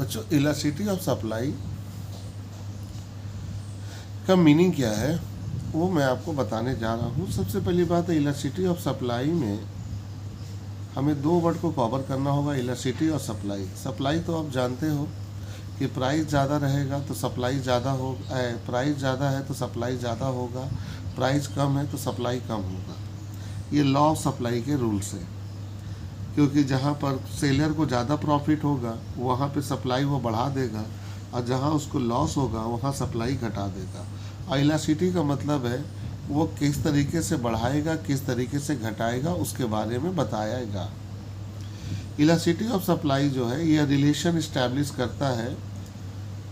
बच्चों, elasticity of supply का meaning क्या है वो मैं आपको बताने जा रहा हूँ। सबसे पहली बात है, इलास्टिसिटी ऑफ सप्लाई में हमें दो वर्ड को कवर करना होगा, इलास्टिसिटी और सप्लाई। सप्लाई तो आप जानते हो कि प्राइस ज़्यादा रहेगा तो सप्लाई ज़्यादा हो, प्राइस ज़्यादा है तो सप्लाई ज़्यादा होगा, प्राइस कम है तो सप्लाई कम होगा। ये लॉ ऑफ सप्लाई के रूल्स है, क्योंकि जहाँ पर सेलर को ज़्यादा प्रॉफिट होगा वहाँ पे सप्लाई वो बढ़ा देगा, और जहाँ उसको लॉस होगा वहाँ सप्लाई घटा देगा। और इलास्टिसिटी का मतलब है वो किस तरीके से बढ़ाएगा, किस तरीके से घटाएगा, उसके बारे में बताएगा। इलास्टिसिटी ऑफ सप्लाई जो है यह रिलेशन इस्टेब्लिश करता है,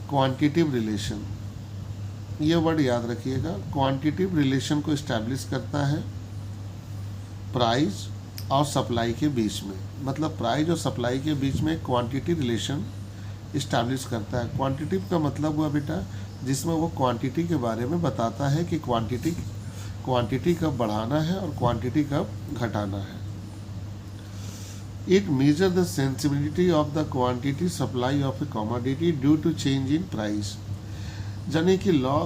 क्वांटिटिव रिलेशन। ये वर्ड याद रखिएगा, क्वांटिटिव रिलेशन को इस्टेब्लिश करता है प्राइस और सप्लाई के बीच में। मतलब प्राइस और सप्लाई के बीच में क्वांटिटी रिलेशन इस्टेब्लिश करता है। क्वांटिटिव का मतलब हुआ बेटा जिसमें वो क्वांटिटी के बारे में बताता है कि क्वांटिटी कब बढ़ाना है और क्वांटिटी कब घटाना है। It measure the sensibility of the quantity supply of a commodity due to change in price. यानी कि लॉ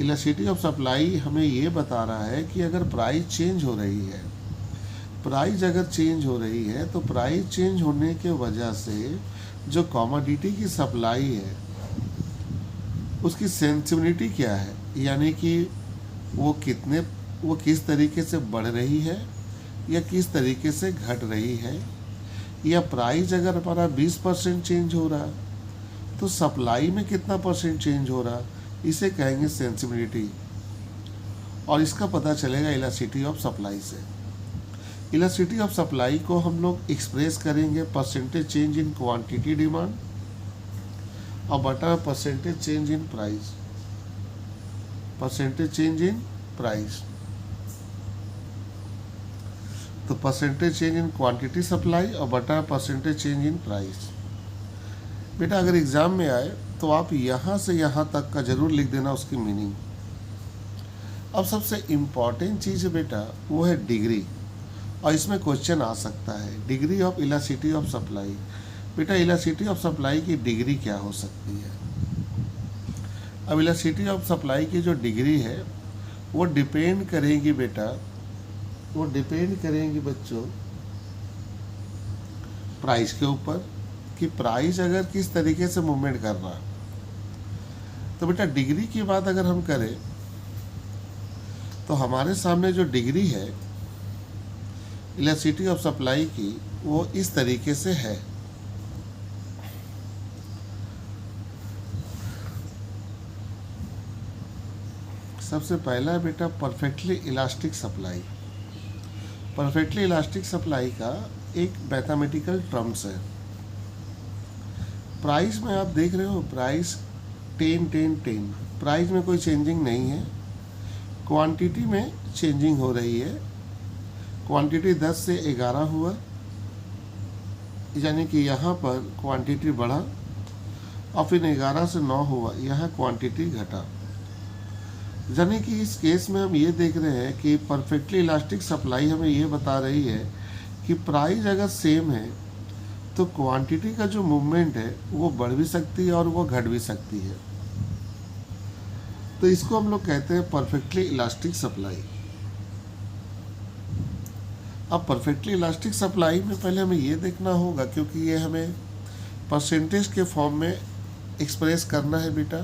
इलास्टिसिटी ऑफ सप्लाई हमें ये बता रहा है कि अगर प्राइस चेंज हो रही है, प्राइस अगर चेंज हो रही है तो प्राइस चेंज होने के वजह से जो कमोडिटी की सप्लाई है उसकी सेंसिबिलिटी क्या है, यानी कि वो किस तरीके से बढ़ रही है या किस तरीके से घट रही है। या प्राइस अगर हमारा 20% चेंज हो रहा तो सप्लाई में कितना परसेंट चेंज हो रहा, इसे कहेंगे सेंसिबिलिटी। और इसका पता चलेगा इलास्टिसिटी ऑफ सप्लाई से। इलास्टिसिटी ऑफ सप्लाई को हम लोग एक्सप्रेस करेंगे percentage change in quantity demand और बटा percentage change in price. Percentage change in price तो percentage change in quantity supply और बटा परसेंटेज चेंज इन प्राइस। बेटा अगर एग्जाम में आए तो आप यहाँ से यहाँ तक का जरूर लिख देना उसकी मीनिंग। अब सबसे इम्पॉर्टेंट चीज़ है बेटा वो है डिग्री, और इसमें क्वेश्चन आ सकता है degree of elasticity of supply. बेटा इलास्टिसिटी ऑफ सप्लाई की डिग्री क्या हो सकती है। अब इलास्टिसिटी ऑफ सप्लाई की जो डिग्री है वो डिपेंड करेगी बेटा, वो डिपेंड करेंगी बच्चों प्राइस के ऊपर, कि प्राइस अगर किस तरीके से मूवमेंट कर रहा। तो बेटा डिग्री की बात अगर हम करें तो हमारे सामने जो डिग्री है इलास्टिसिटी ऑफ सप्लाई की वो इस तरीके से है। सबसे पहला है बेटा perfectly elastic supply. Perfectly elastic supply का एक मैथमेटिकल टर्म्स है। प्राइस में आप देख रहे हो प्राइस 10 10 10, प्राइस में कोई चेंजिंग नहीं है, क्वांटिटी में चेंजिंग हो रही है। क्वांटिटी 10 से 11 हुआ, यानी कि यहाँ पर क्वांटिटी बढ़ा, और फिर 11 से 9 हुआ, यहाँ क्वांटिटी घटा। यानी कि इस केस में हम ये देख रहे हैं कि परफेक्टली इलास्टिक सप्लाई हमें ये बता रही है कि प्राइस अगर सेम है तो क्वांटिटी का जो मूवमेंट है वो बढ़ भी सकती है और वो घट भी सकती है। तो इसको हम लोग कहते हैं परफेक्टली इलास्टिक सप्लाई। अब परफेक्टली इलास्टिक सप्लाई में पहले हमें ये देखना होगा, क्योंकि ये हमें परसेंटेज के फॉर्म में एक्सप्रेस करना है बेटा।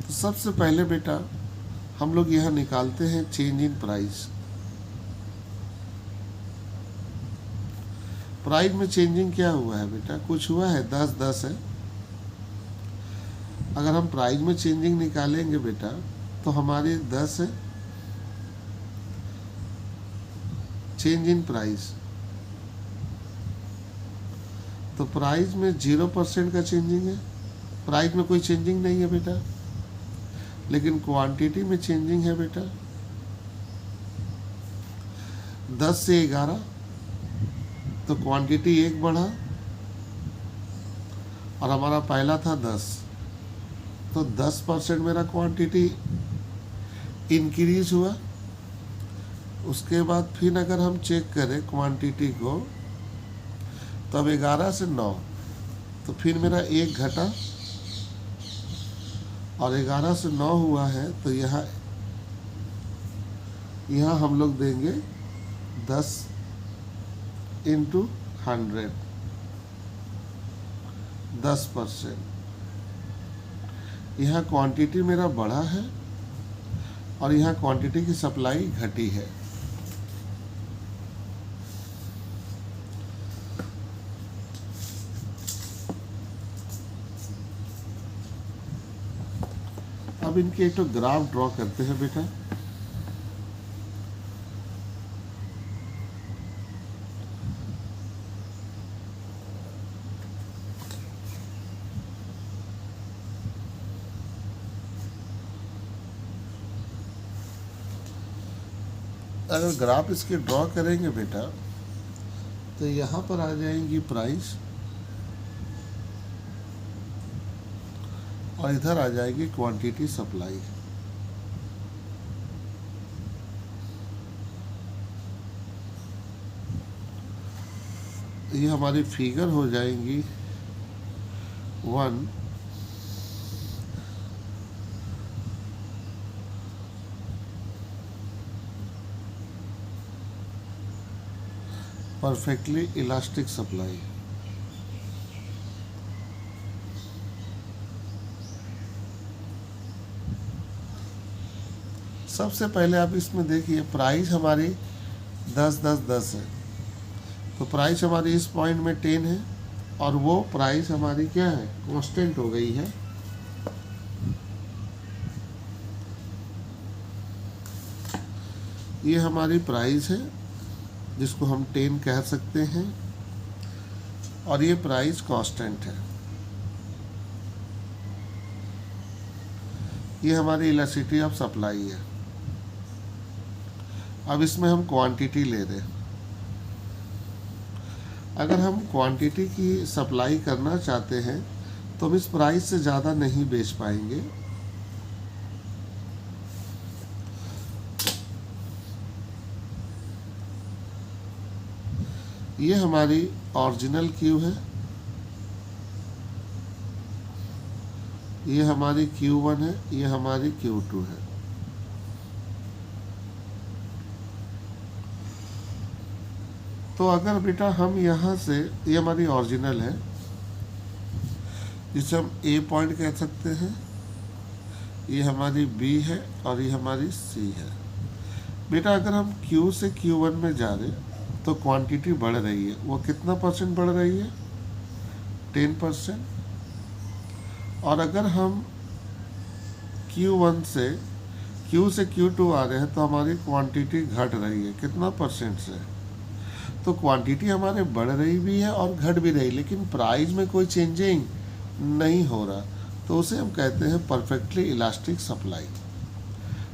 तो सबसे पहले बेटा हम लोग यहाँ निकालते हैं चेंज इन प्राइस। प्राइस में चेंजिंग क्या हुआ है बेटा, कुछ हुआ है, 10 10 है। अगर हम प्राइस में चेंजिंग निकालेंगे बेटा तो हमारी 10 है चेंज इन प्राइस। तो प्राइस में 0% का चेंजिंग है, प्राइस में कोई चेंजिंग नहीं है बेटा, लेकिन क्वांटिटी में चेंजिंग है बेटा। 10 से 11 तो क्वांटिटी 1 बढ़ा, और हमारा पहला था 10, तो 10% मेरा क्वांटिटी इंक्रीज हुआ। उसके बाद फिर अगर हम चेक करें क्वांटिटी को तो अब 11 से 9, तो फिर मेरा 1 घटा और 11 से 9 हुआ है, तो यहाँ हम लोग देंगे 10 इंटू 100, 10%। यहाँ क्वांटिटी मेरा बढ़ा है और यहाँ क्वांटिटी की सप्लाई घटी है। अब इनके एक तो ग्राफ ड्रॉ करते हैं बेटा। अगर ग्राफ इसके ड्रॉ करेंगे बेटा, तो यहाँ पर आ जाएंगी प्राइस और इधर आ जाएगी क्वांटिटी सप्लाई। ये हमारी फिगर हो जाएंगी 1 परफेक्टली इलास्टिक सप्लाई। सबसे पहले आप इसमें देखिए प्राइस हमारी 10 10 10 है, तो प्राइस हमारी इस पॉइंट में 10 है और वो प्राइस हमारी क्या है, कांस्टेंट हो गई है। ये हमारी प्राइस है जिसको हम 10 कह सकते हैं और ये प्राइस कांस्टेंट है। ये हमारी इलास्टिसिटी ऑफ सप्लाई है। अब इसमें हम क्वांटिटी ले रहे हैं। अगर हम क्वांटिटी की सप्लाई करना चाहते हैं तो हम इस प्राइस से ज़्यादा नहीं बेच पाएंगे। ये हमारी ओरिजिनल क्यू है, ये हमारी Q1 है, ये हमारी Q2 है। तो अगर बेटा हम यहाँ से, ये हमारी ओरिजिनल है जिसे हम A पॉइंट कह सकते हैं, ये हमारी B है और ये हमारी C है। बेटा अगर हम Q से Q1 में जा रहे तो क्वांटिटी बढ़ रही है। वो कितना परसेंट बढ़ रही है, 10%। और अगर हम Q1 से Q से Q2 आ रहे हैं तो हमारी क्वांटिटी घट रही है, कितना परसेंट से। तो क्वांटिटी हमारे बढ़ रही भी है और घट भी रही, लेकिन प्राइस में कोई चेंजिंग नहीं हो रहा, तो उसे हम कहते हैं परफेक्टली इलास्टिक सप्लाई।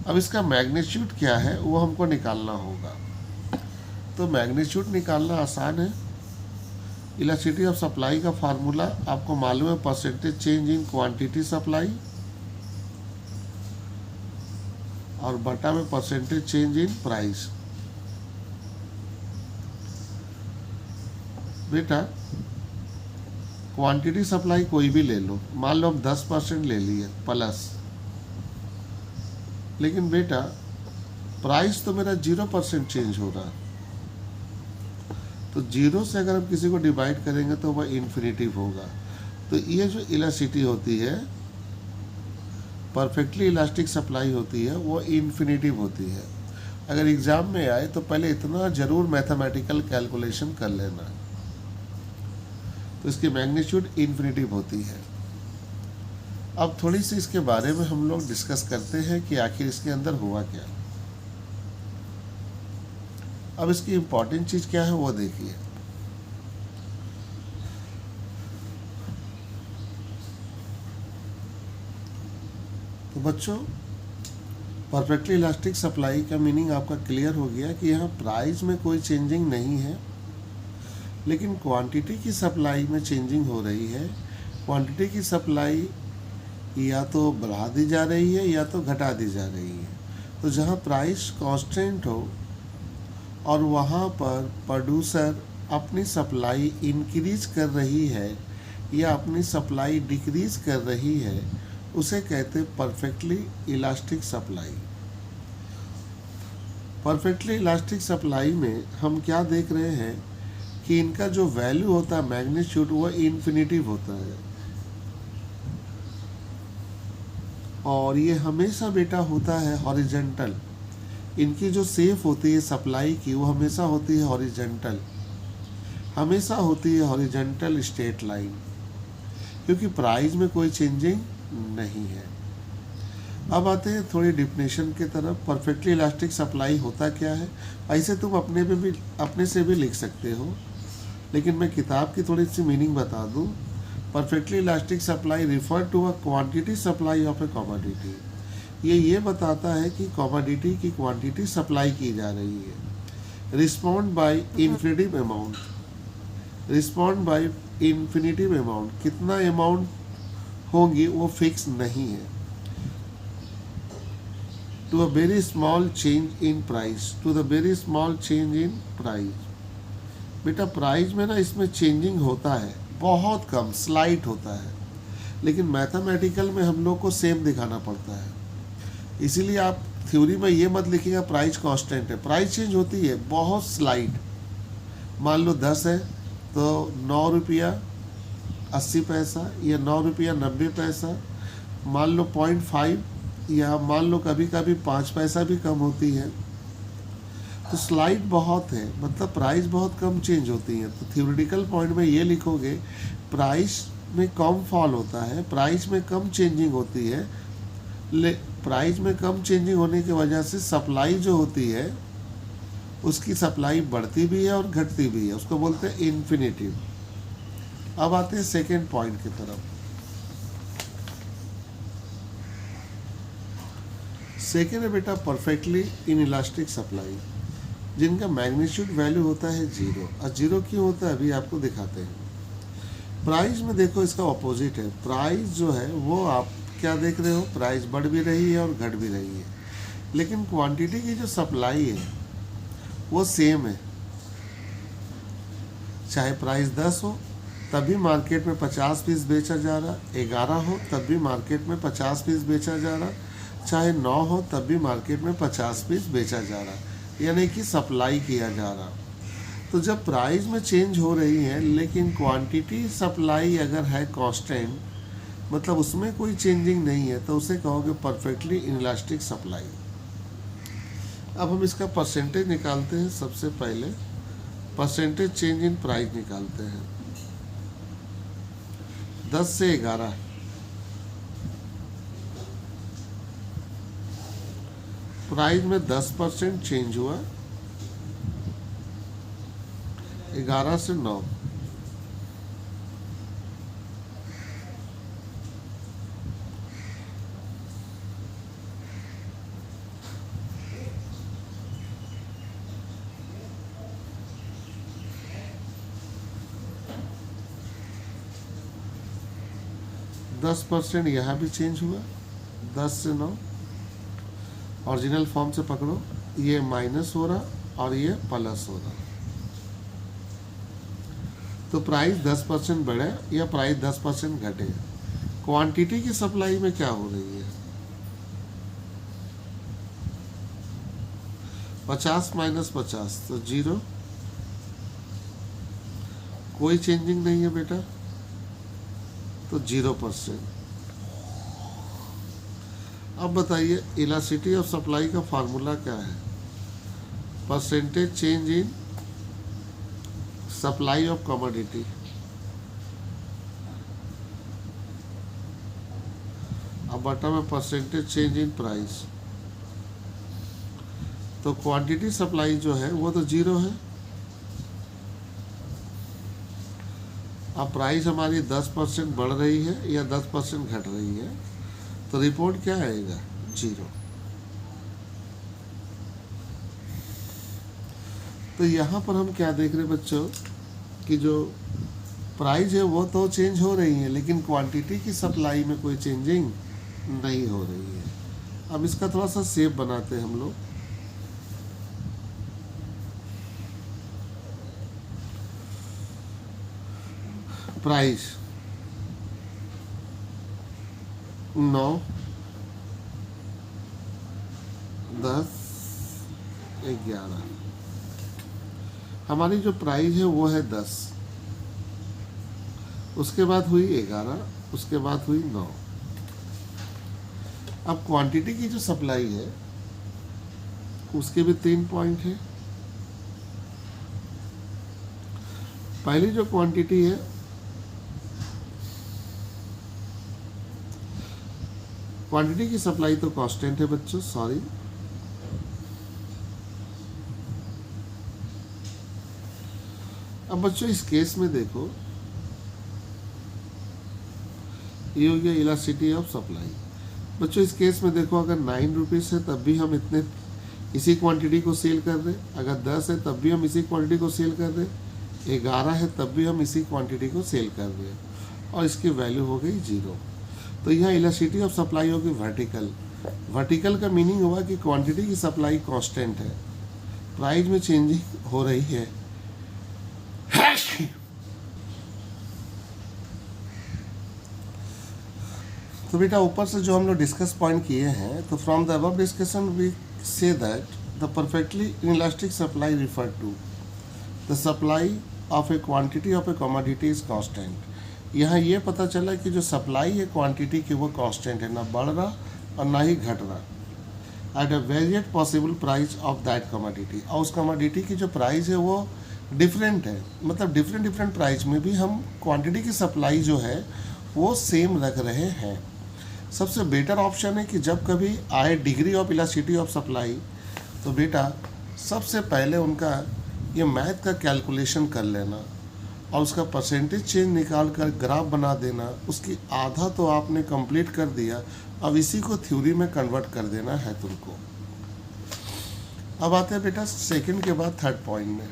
अब इसका मैग्नीट्यूड क्या है वो हमको निकालना होगा। तो मैग्नीट्यूड निकालना आसान है। इलास्टिसिटी ऑफ सप्लाई का फार्मूला आपको मालूम है, percentage change in quantity supply और बटा में परसेंटेज चेंज इन प्राइस। बेटा क्वांटिटी सप्लाई कोई भी ले लो, मान लो अब 10% ले लिए प्लस, लेकिन बेटा प्राइस तो मेरा 0% चेंज हो रहा है। तो 0 से अगर हम किसी को डिवाइड करेंगे तो वह इन्फिनिटिव होगा। तो ये जो इलास्टिसिटी होती है, परफेक्टली इलास्टिक सप्लाई होती है, वो इन्फिनिटिव होती है। अगर एग्ज़ाम में आए तो पहले इतना ज़रूर मैथमेटिकल कैलकुलेशन कर लेना। तो इसकी मैग्नीट्यूड इन्फिनिटिव होती है। अब थोड़ी सी इसके बारे में हम लोग डिस्कस करते हैं कि आखिर इसके अंदर हुआ क्या। अब इसकी इम्पॉर्टेंट चीज़ क्या है वो देखिए। तो बच्चों, परफेक्टली इलास्टिक सप्लाई का मीनिंग आपका क्लियर हो गया कि यहाँ प्राइस में कोई चेंजिंग नहीं है, लेकिन क्वांटिटी की सप्लाई में चेंजिंग हो रही है। क्वांटिटी की सप्लाई या तो बढ़ा दी जा रही है या तो घटा दी जा रही है। तो जहाँ प्राइस कांस्टेंट हो और वहाँ पर प्रोड्यूसर अपनी सप्लाई इंक्रीज कर रही है या अपनी सप्लाई डिक्रीज कर रही है, उसे कहते हैं perfectly elastic supply. Perfectly elastic supply में हम क्या देख रहे हैं कि इनका जो वैल्यू होता है मैग्नीट्यूड, वो इन्फिनिटिव होता है, और ये हमेशा बेटा होता है हॉरिजेंटल। इनकी जो शेप होती है सप्लाई की, वो हमेशा होती है हॉरिजेंटल, हमेशा होती है हॉरिजेंटल स्ट्रेट लाइन, क्योंकि प्राइस में कोई चेंजिंग नहीं है। अब आते हैं थोड़ी डिफिनेशन की तरफ। परफेक्टली इलास्टिक सप्लाई होता क्या है? ऐसे तुम अपने से भी लिख सकते हो, लेकिन मैं किताब की थोड़ी सी मीनिंग बता दूं। Perfectly elastic supply refer to a quantity supply of a commodity. ये बताता है कि कमोडिटी की क्वांटिटी सप्लाई की जा रही है। Respond by infinitive amount, respond by infinitive amount, कितना अमाउंट होंगी वो फिक्स नहीं है। To a very small change in price, to the very small change in price. बेटा प्राइस में ना इसमें चेंजिंग होता है, बहुत कम, स्लाइट होता है, लेकिन मैथमेटिकल में हम लोग को सेम दिखाना पड़ता है। इसीलिए आप थ्योरी में ये मत लिखिएगा प्राइस कांस्टेंट है, प्राइस चेंज होती है बहुत स्लाइट। मान लो 10 है तो 9 रुपया 80 पैसा या 9 रुपया 90 पैसा, मान लो 0.5 या मान लो कभी कभी 5 पैसा भी कम होती है। तो स्लाइड बहुत है, मतलब प्राइस बहुत कम चेंज होती है। तो थ्योरेटिकल पॉइंट में ये लिखोगे प्राइस में कम फॉल होता है, प्राइस में कम चेंजिंग होती है। प्राइस में कम चेंजिंग होने की वजह से सप्लाई जो होती है उसकी सप्लाई बढ़ती भी है और घटती भी है, उसको बोलते हैं इन्फिनिटिव। अब आते हैं सेकेंड पॉइंट की तरफ। सेकेंड है बेटा परफेक्टली इनइलास्टिक सप्लाई, जिनका मैग्नीट्यूड वैल्यू होता है 0। और 0 क्यों होता है अभी आपको दिखाते हैं। प्राइस में देखो इसका ऑपोजिट है। प्राइस जो है वो आप क्या देख रहे हो, प्राइस बढ़ भी रही है और घट भी रही है, लेकिन क्वांटिटी की जो सप्लाई है वो सेम है। चाहे प्राइस 10 हो तब भी मार्केट में 50 पीस बेचा जा रहा, 11 हो तब भी मार्केट में 50 पीस बेचा जा रहा, चाहे 9 हो तब भी मार्केट में 50 पीस बेचा जा रहा, यानी कि सप्लाई किया जा रहा। तो जब प्राइस में चेंज हो रही है लेकिन क्वांटिटी सप्लाई अगर है कांस्टेंट, मतलब उसमें कोई चेंजिंग नहीं है, तो उसे कहोगे परफेक्टली इनइलास्टिक सप्लाई। अब हम इसका परसेंटेज निकालते हैं। सबसे पहले परसेंटेज चेंज इन प्राइस निकालते हैं। 10 से 11, प्राइस में 10% चेंज हुआ, 11 से 9, %10 यहाँ भी चेंज हुआ, 10 से 9। ओरिजिनल फॉर्म से पकड़ो, ये माइनस हो रहा और ये प्लस हो रहा। तो प्राइस 10% बढ़े या प्राइस 10% घटे। क्वांटिटी की सप्लाई में क्या हो रही है, 50 माइनस 50 तो 0, कोई चेंजिंग नहीं है बेटा, तो 0%। अब बताइए इलास्टिसिटी ऑफ सप्लाई का फार्मूला क्या है, percentage change in supply of commodity. अब बटा में परसेंटेज चेंज इन प्राइस, तो क्वांटिटी सप्लाई जो है वो तो 0 है। अब प्राइस हमारी 10% बढ़ रही है या 10% घट रही है, तो रिपोर्ट क्या आएगा, 0। तो यहाँ पर हम क्या देख रहे हैं बच्चों कि जो प्राइस है वो तो चेंज हो रही है, लेकिन क्वांटिटी की सप्लाई में कोई चेंजिंग नहीं हो रही है। अब इसका थोड़ा सा शेप बनाते हैं हम लोग। प्राइस 9, 10, 11। हमारी जो प्राइस है वो है 10, उसके बाद हुई 11, उसके बाद हुई 9। अब क्वांटिटी की जो सप्लाई है उसके भी 3 पॉइंट है। पहली जो क्वांटिटी है क्वांटिटी की सप्लाई तो कांस्टेंट है बच्चों, सॉरी, अब बच्चों इस केस में देखो, ये हो गया इलास्टिसिटी ऑफ सप्लाई। बच्चों इस केस में देखो, अगर 9 रुपीज़ है तब भी हम इसी क्वांटिटी को सेल कर रहे, अगर 10 है तब भी हम इसी क्वांटिटी को सेल कर रहे, 11 है तब भी हम इसी क्वांटिटी को सेल कर रहे हैं, और इसकी वैल्यू हो गई 0। तो यह इलास्टिसिटी ऑफ सप्लाई होगी वर्टिकल। वर्टिकल का मीनिंग हुआ कि क्वांटिटी की सप्लाई कांस्टेंट है, प्राइस में चेंजिंग हो रही है। तो बेटा ऊपर से जो हम लोग डिस्कस पॉइंट किए हैं, तो from the above discussion we say that the perfectly inelastic supply refer to the supply of a quantity of a commodity is constant. यहाँ ये पता चला कि जो सप्लाई है क्वांटिटी की वो कांस्टेंट है, ना बढ़ रहा और ना ही घट रहा, at a variate possible price of that commodity. और उस कमोडिटी की जो प्राइस है वो डिफरेंट है, मतलब डिफरेंट प्राइस में भी हम क्वांटिटी की सप्लाई जो है वो सेम रख रहे हैं। सबसे बेटर ऑप्शन है कि जब कभी आए degree of elasticity of supply, तो बेटा सबसे पहले उनका ये मैथ का कैलकुलेशन कर लेना और उसका परसेंटेज चेंज निकाल कर ग्राफ बना देना। उसकी आधा तो आपने कंप्लीट कर दिया, अब इसी को थ्योरी में कन्वर्ट कर देना है तुमको। अब आते हैं बेटा सेकंड के बाद थर्ड पॉइंट में।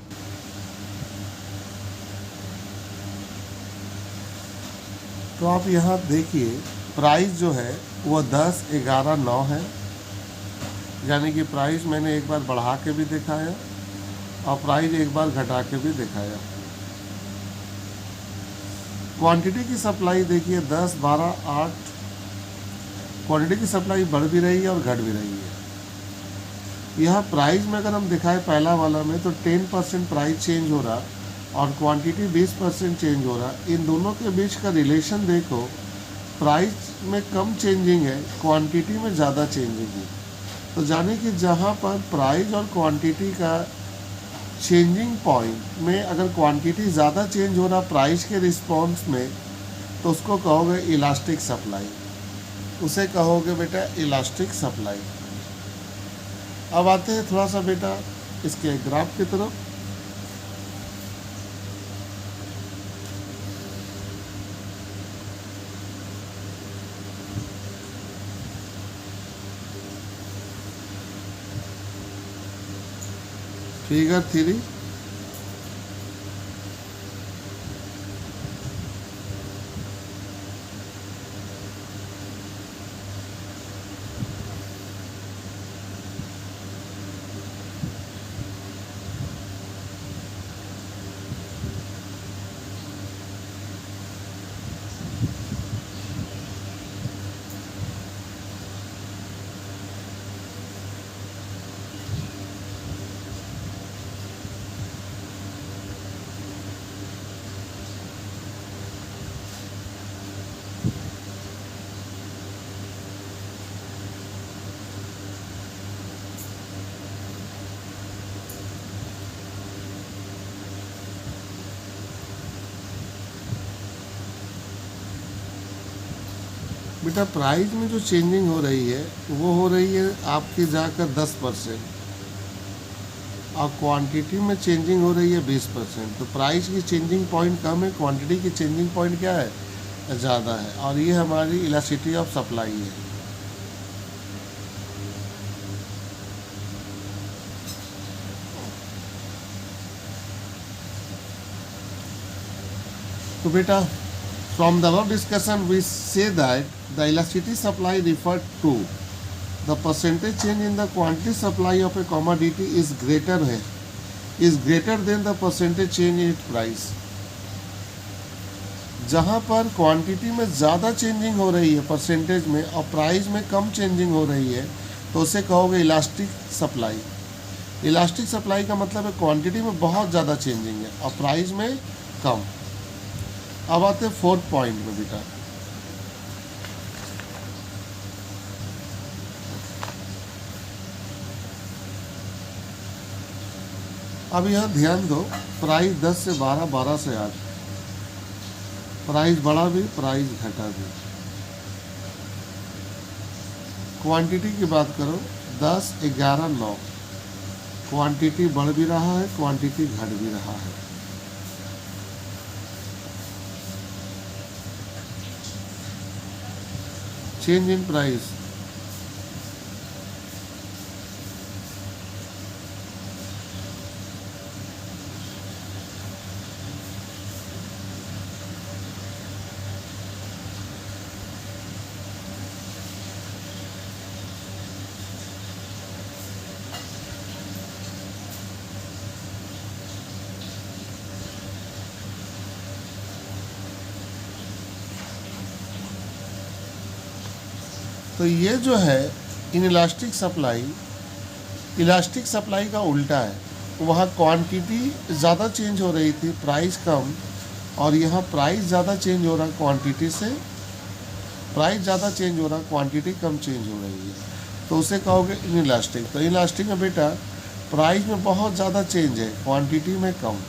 तो आप यहाँ देखिए, प्राइस जो है वो 10, 11, 9 है, यानी कि प्राइस मैंने एक बार बढ़ा के भी दिखाया और प्राइस एक बार घटा के भी दिखाया। क्वांटिटी की सप्लाई देखिए 10, 12, 8, क्वांटिटी की सप्लाई बढ़ भी रही है और घट भी रही है। यहाँ प्राइस में अगर हम दिखाए पहला वाला में, तो 10% प्राइस चेंज हो रहा और क्वांटिटी 20% चेंज हो रहा। इन दोनों के बीच का रिलेशन देखो, प्राइस में कम चेंजिंग है, क्वांटिटी में ज़्यादा चेंजिंग है। तो जाने कि जहाँ पर प्राइस और क्वांटिटी का चेंजिंग पॉइंट में अगर क्वांटिटी ज़्यादा चेंज हो रहा प्राइस के रिस्पॉन्स में, तो उसको कहोगे इलास्टिक सप्लाई, उसे कहोगे बेटा इलास्टिक सप्लाई। अब आते हैं थोड़ा सा बेटा इसके ग्राफ की तरफ। फिगर 3, बेटा प्राइस में जो चेंजिंग हो रही है वो हो रही है आपकी जाकर 10%, और क्वांटिटी में चेंजिंग हो रही है 20%। तो प्राइस की चेंजिंग पॉइंट कम है, क्वांटिटी की चेंजिंग पॉइंट क्या है, ज़्यादा है, और ये हमारी इलास्टिसिटी ऑफ सप्लाई है। तो बेटा from the above discussion we say that the elasticity supply referred to the percentage change in the quantity supply of a commodity is greater than the percentage change in its price। जहाँ पर quantity में ज़्यादा changing हो रही है percentage में और price में कम चेंजिंग हो रही है तो उसे कहोगे इलास्टिक सप्लाई। इलास्टिक सप्लाई का मतलब है क्वांटिटी में बहुत ज़्यादा चेंजिंग है और प्राइस में कम। अब आते हैं फोर्थ पॉइंट में बेटा। अब यहाँ ध्यान दो, प्राइस 10 से 12, 12 से 8, प्राइस बढ़ा भी, प्राइस घटा भी। क्वांटिटी की बात करो, 10, 11, 9, क्वांटिटी बढ़ भी रहा है, क्वांटिटी घट भी रहा है। चेंज इन प्राइस, तो ये जो है इन इलास्टिक सप्लाई का उल्टा है। वहाँ क्वांटिटी ज़्यादा चेंज हो रही थी, प्राइस कम, और यहाँ प्राइस ज़्यादा चेंज हो रहा क्वांटिटी से, प्राइस ज़्यादा चेंज हो रहा क्वांटिटी कम चेंज हो रही है, तो उसे कहोगे इन इलास्टिक। तो इलास्टिक में बेटा प्राइस में बहुत ज़्यादा चेंज है, क्वांटिटी में कम।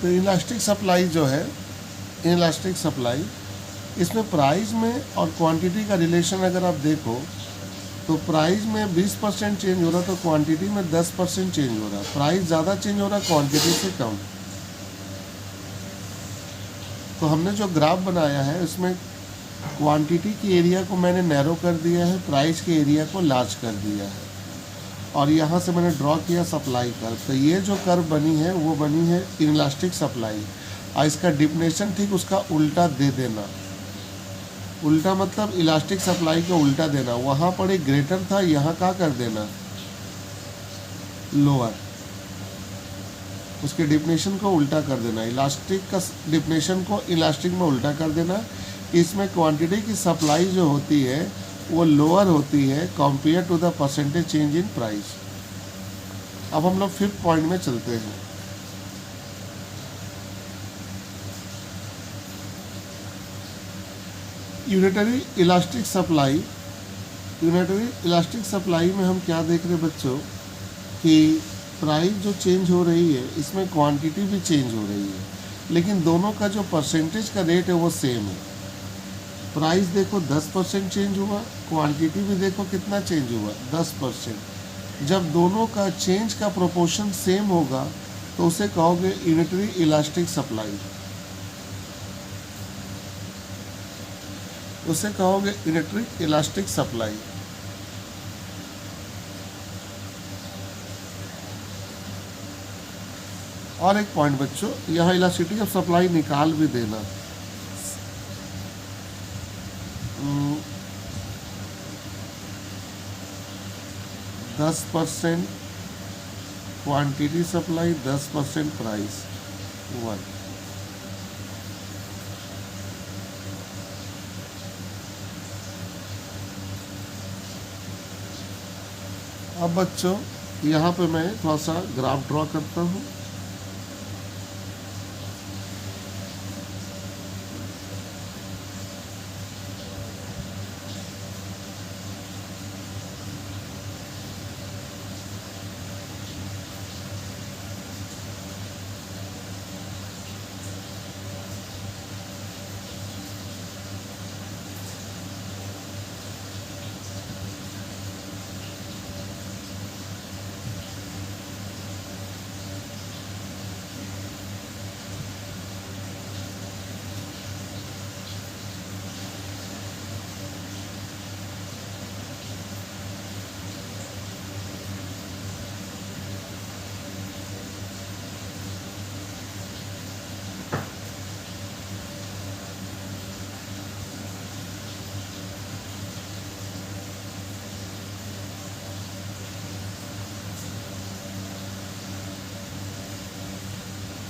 तो इलास्टिक सप्लाई जो है, इलास्टिक सप्लाई, इसमें प्राइस में और क्वांटिटी का रिलेशन अगर आप देखो तो प्राइस में 20% चेंज हो रहा तो क्वांटिटी में 10% चेंज हो रहा। प्राइस ज़्यादा चेंज हो रहा क्वांटिटी से कम। तो हमने जो ग्राफ बनाया है उसमें क्वांटिटी की एरिया को मैंने नैरो कर दिया है, प्राइस के एरिया को लार्ज कर दिया है, और यहाँ से मैंने ड्रॉ किया सप्लाई कर्व। तो ये जो कर्व बनी है वो बनी है इलास्टिक सप्लाई, और इसका डिफिनेशन ठीक उसका उल्टा दे देना। उल्टा मतलब इलास्टिक सप्लाई को उल्टा देना। वहाँ पर एक ग्रेटर था, यहाँ क्या कर देना, लोअर। उसके डिफिनेशन को उल्टा कर देना, इलास्टिक का डिफिनेशन को इलास्टिक में उल्टा कर देना। इसमें क्वांटिटी की सप्लाई जो होती है वो लोअर होती है compare to the percentage change in price. अब हम लोग फिफ्थ पॉइंट में चलते हैं। Unitary elastic supply. Unitary elastic supply में हम क्या देख रहे हैं बच्चों कि प्राइस जो चेंज हो रही है इसमें क्वांटिटी भी चेंज हो रही है, लेकिन दोनों का जो परसेंटेज का रेट है वो सेम है। प्राइस देखो 10% चेंज हुआ, क्वांटिटी भी देखो कितना चेंज हुआ, 10%। जब दोनों का चेंज का प्रोपोर्शन सेम होगा तो उसे कहोगे यूनिटरी इलास्टिक सप्लाई। उसे कहोगे यूनिटरी इलास्टिक सप्लाई। और एक पॉइंट बच्चों, यहाँ इलास्टिसिटी ऑफ सप्लाई निकाल भी देना। 10% क्वांटिटी सप्लाई, 10% प्राइस, 1। अब बच्चों यहाँ पे मैं थोड़ा सा ग्राफ ड्रॉ करता हूँ।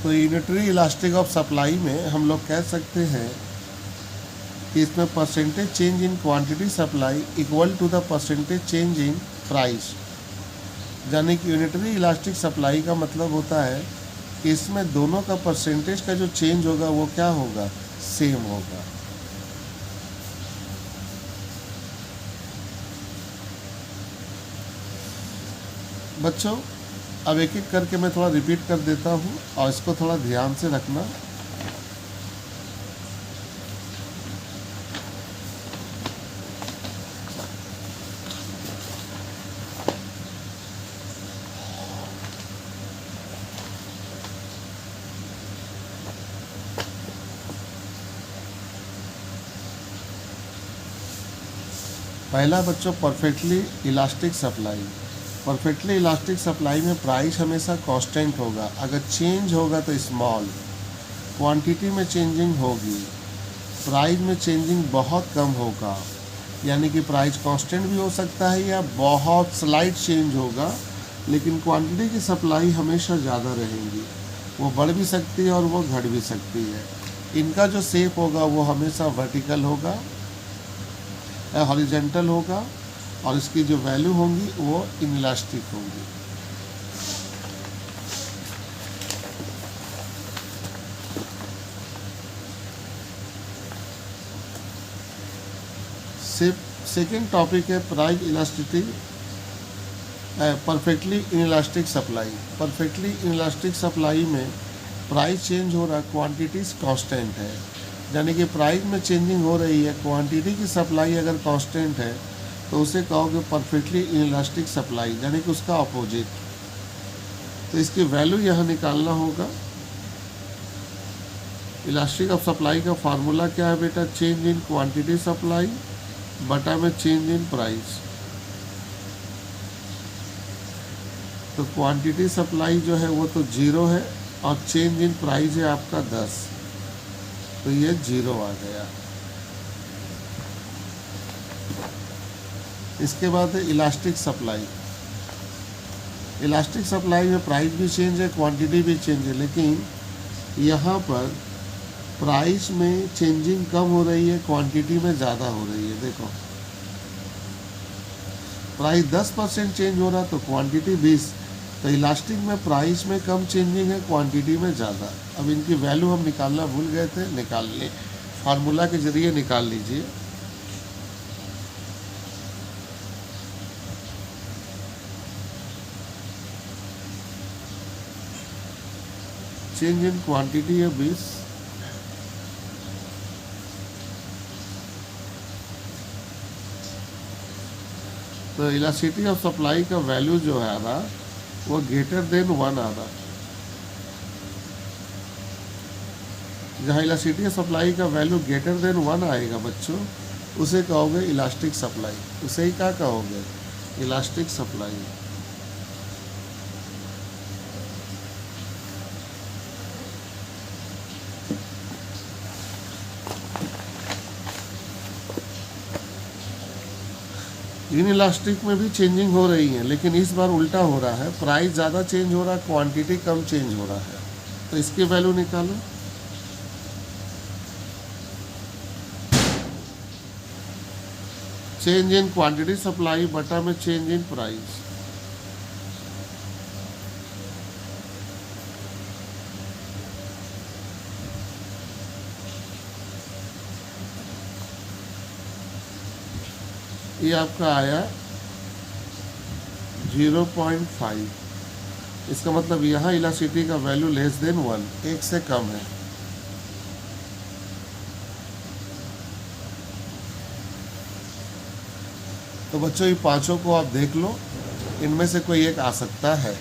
तो यूनिटरी इलास्टिक ऑफ सप्लाई में हम लोग कह सकते हैं कि इसमें percentage change in quantity supply equal to the percentage change in price. यानी कि यूनिटरी इलास्टिक सप्लाई का मतलब होता है कि इसमें दोनों का परसेंटेज का जो चेंज होगा वो क्या होगा, सेम होगा। बच्चों अब एक एक करके मैं थोड़ा रिपीट कर देता हूँ और इसको थोड़ा ध्यान से रखना। पहला बच्चों perfectly elastic supply. Perfectly elastic supply में प्राइस हमेशा कांस्टेंट होगा, अगर चेंज होगा तो स्मॉल। क्वांटिटी में चेंजिंग होगी, प्राइस में चेंजिंग बहुत कम होगा। यानी कि प्राइस कांस्टेंट भी हो सकता है या बहुत स्लाइट चेंज होगा, लेकिन क्वांटिटी की सप्लाई हमेशा ज़्यादा रहेगी। वो बढ़ भी सकती है और वो घट भी सकती है। इनका जो शेप होगा वो हमेशा वर्टिकल होगा या हॉरिजेंटल होगा, और इसकी जो वैल्यू होंगी वो इनइलास्टिक होंगी। सेकेंड टॉपिक है price elasticity, perfectly inelastic supply. Perfectly inelastic supply में प्राइस चेंज हो रहा, क्वांटिटीज कांस्टेंट है। यानी कि प्राइस में चेंजिंग हो रही है, क्वांटिटी की सप्लाई अगर कांस्टेंट है तो उसे कहोगे परफेक्टली इनइलास्टिक सप्लाई, यानी कि उसका अपोजिट। तो इसकी वैल्यू यहाँ निकालना होगा। इलास्टिक ऑफ सप्लाई का फार्मूला क्या है बेटा, चेंज इन क्वांटिटी सप्लाई बटा में चेंज इन प्राइस। तो क्वांटिटी सप्लाई जो है वो तो 0 है और चेंज इन प्राइस है आपका 10, तो ये 0 आ गया। इसके बाद है इलास्टिक सप्लाई। इलास्टिक सप्लाई में प्राइस भी चेंज है, क्वांटिटी भी चेंज है, लेकिन यहाँ पर प्राइस में चेंजिंग कम हो रही है, क्वांटिटी में ज़्यादा हो रही है। देखो प्राइस 10% चेंज हो रहा तो क्वांटिटी 20। तो इलास्टिक में प्राइस में कम चेंजिंग है, क्वांटिटी में ज़्यादा। अब इनकी वैल्यू हम निकालना भूल गए थे, निकाल लिए, फार्मूला के ज़रिए निकाल लीजिए। चेंज इन क्वांटिटी है 20, तो इलास्टिसिटी ऑफ सप्लाई का वैल्यू जो है ना वो ग्रेटर देन 1 आ रहा। जहाँ इलास्टिसिटी ऑफ सप्लाई का वैल्यू ग्रेटर देन 1 आएगा बच्चों, उसे कहोगे इलास्टिक सप्लाई। उसे ही क्या कहोगे, इलास्टिक सप्लाई। इनइलास्टिक में भी चेंजिंग हो रही है, लेकिन इस बार उल्टा हो रहा है, प्राइस ज़्यादा चेंज हो रहा है, क्वांटिटी कम चेंज हो रहा है। तो इसकी वैल्यू निकालो। चेंज इन क्वांटिटी सप्लाई बटा में चेंज इन प्राइस। ये आपका आया 0.5। इसका मतलब यहाँ इलास्टिसिटी का वैल्यू लेस देन 1, 1 से कम है। तो बच्चों ये पांचों को आप देख लो, इनमें से कोई एक आ सकता है।